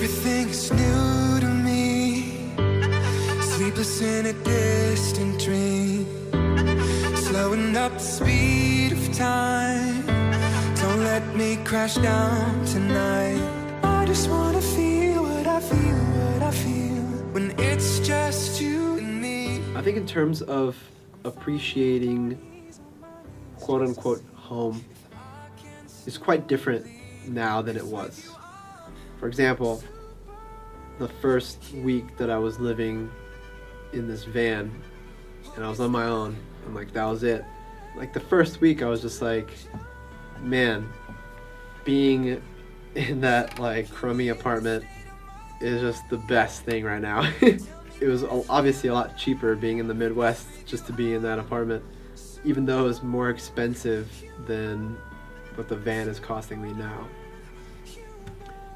Everything is new to me, sleepless in a distant dream, slowing up the speed of time. Don't let me crash down tonight. I just wanna feel what I feel, what I feel, when it's just you and me. I think in terms of appreciating quote-unquote home, it's quite different now than it was. For example, the first week that I was living in this van and I was on my own, and like that was it. Like the first week I was just like, man, being in that like crummy apartment is just the best thing right now. It was obviously a lot cheaper being in the Midwest just to be in that apartment, even though it was more expensive than what the van is costing me now.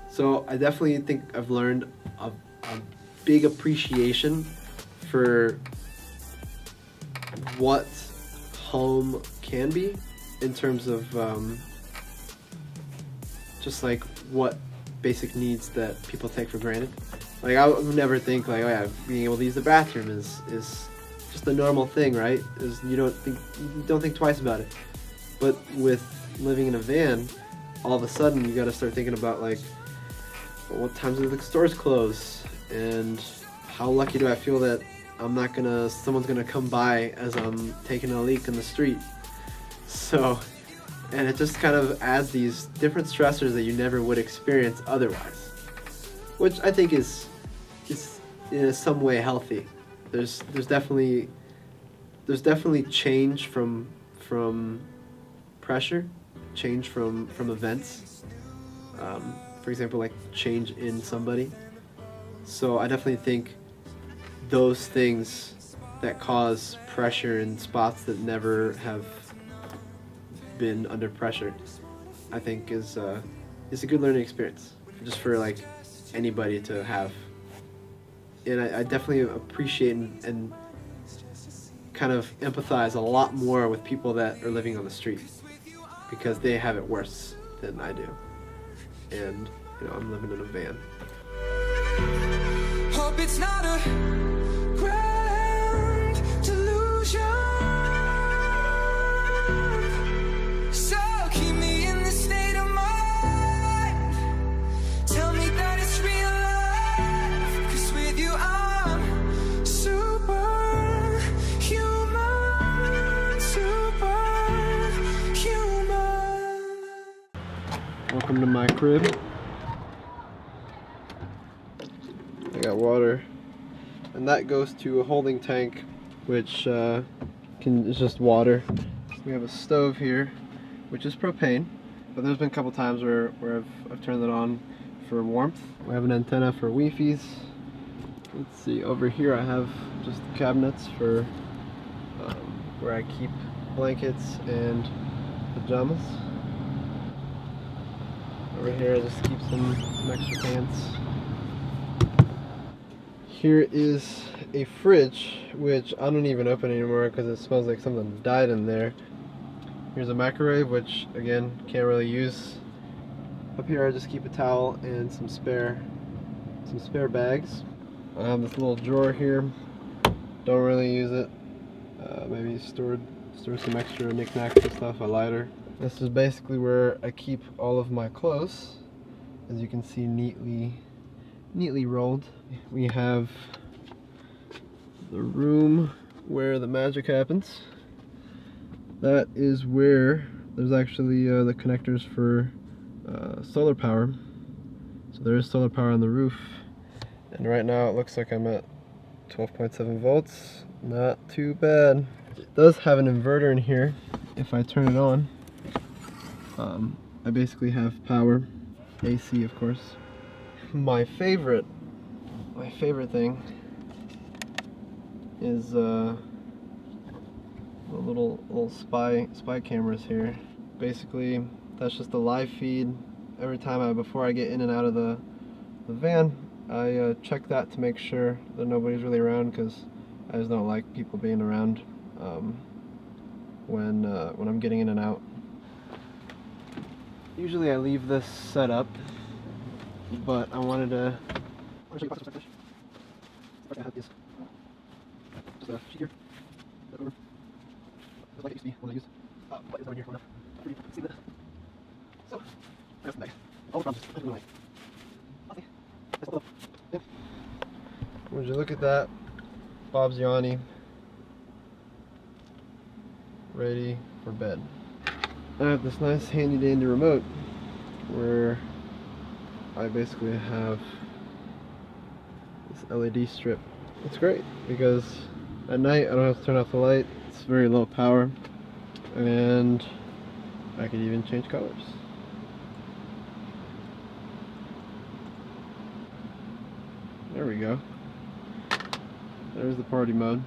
So I definitely think I've learned a big appreciation for what home can be in terms of just like what basic needs that people take for granted. Like I would never think like, oh yeah, being able to use the bathroom is just a normal thing, right? You don't think twice about it. But with living in a van, all of a sudden you got to start thinking about like, well, what times do the stores close, and how lucky do I feel that someone's gonna come by as I'm taking a leak in the street. So, and it just kind of adds these different stressors that you never would experience otherwise, which I think is in some way healthy. There's definitely change from pressure, change from events. For example, like change in somebody. So I definitely think those things that cause pressure in spots that never have been under pressure, I think is a good learning experience just for like anybody to have. And I definitely appreciate and kind of empathize a lot more with people that are living on the street because they have it worse than I do. And I'm living in a van. Hope it's not a grand delusion. So keep me in this state of mind. Tell me that it's real life, 'cause with you I'm superhuman. Welcome to my crib. I got water, and that goes to a holding tank, which is just water. We have a stove here, which is propane, but there's been a couple times where I've turned it on for warmth. We have an antenna for Wi-Fi's. Let's see, over here I have just cabinets for where I keep blankets and pajamas. Over here I just keep some extra pants. Here is a fridge, which I don't even open anymore because it smells like something died in there. Here's a microwave, which again, can't really use. Up here I just keep a towel and some spare bags. I have this little drawer here, don't really use it. Maybe store some extra knickknacks and stuff, a lighter. This is basically where I keep all of my clothes, as you can see, neatly rolled. We have the room where the magic happens. That is where there's actually the connectors for solar power. So there is solar power on the roof, and right now it looks like I'm at 12.7 volts. Not too bad. It does have an inverter in here. If I turn it on, I basically have power, AC of course. My favorite thing is the little spy cameras here. Basically, that's just a live feed. Every time before I get in and out of the van, I check that to make sure that nobody's really around, because I just don't like people being around when I'm getting in and out. Usually I leave this set up but I wanted to show you some fish. See if I can have these. Just a sheet here. Flip over. Just like it used to be when I used. What is over here? See this? So, I got some bags. All the problems. I don't know. I'll see. Let's pull up. Yep. Would you look at that? Bob's Yanni. Ready for bed. I have this nice handy dandy remote where I basically have this LED strip. It's great because at night I don't have to turn off the light. It's very low power and I can even change colors. There we go. There's the party mode.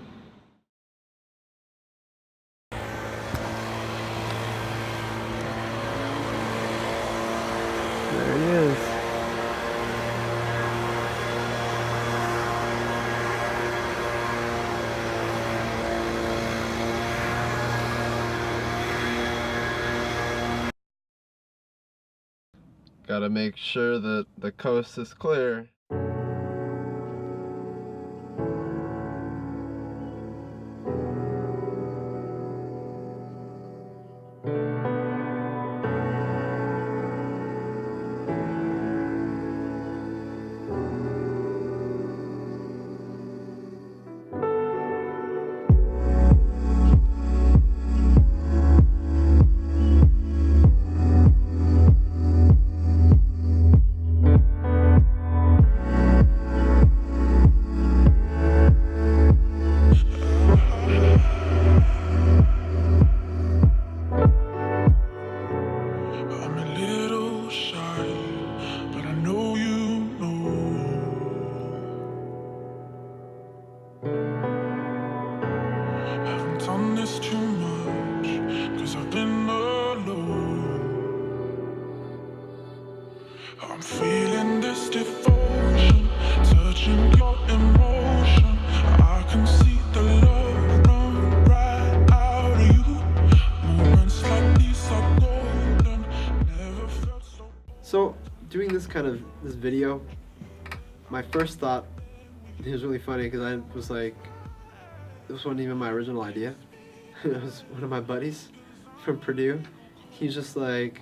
There he is. Gotta make sure that the coast is clear. I'm feeling this devotion, touching your emotion. I can see the love run right out of you. Moments like these are golden. Never felt So doing this video, my first thought, it was really funny because I was like, this wasn't even my original idea. It was one of my buddies from Purdue. He's just like,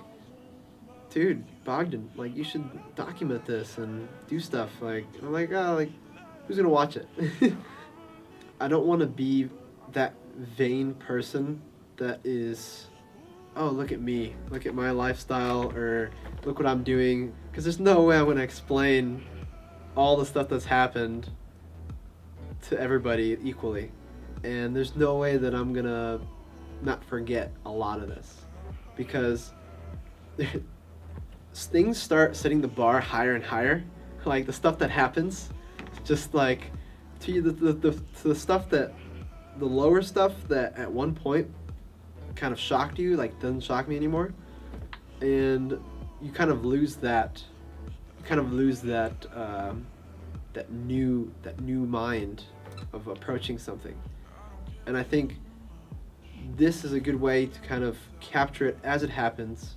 dude, Bogdan, like, you should document this and do stuff. Like, I'm like, oh, like, who's gonna watch it? I don't want to be that vain person that is, oh, look at me, look at my lifestyle, or look what I'm doing. Because there's no way I'm gonna explain all the stuff that's happened to everybody equally. And there's no way that I'm gonna not forget a lot of this, because things start setting the bar higher and higher. Like the stuff that happens, just like to you, the stuff that, the lower stuff that at one point kind of shocked you, like doesn't shock me anymore, and you kind of lose that, that new mind of approaching something. And I think this is a good way to kind of capture it as it happens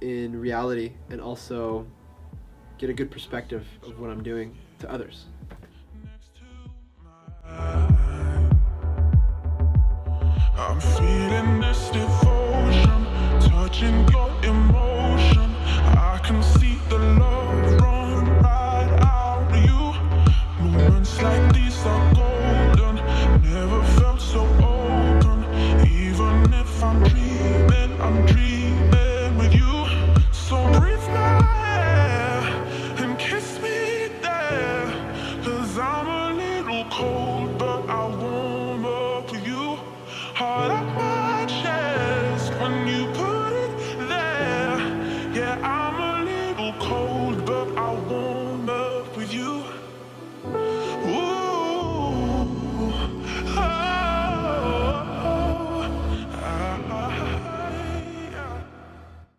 in reality, and also get a good perspective of what I'm doing to others. I'm feeling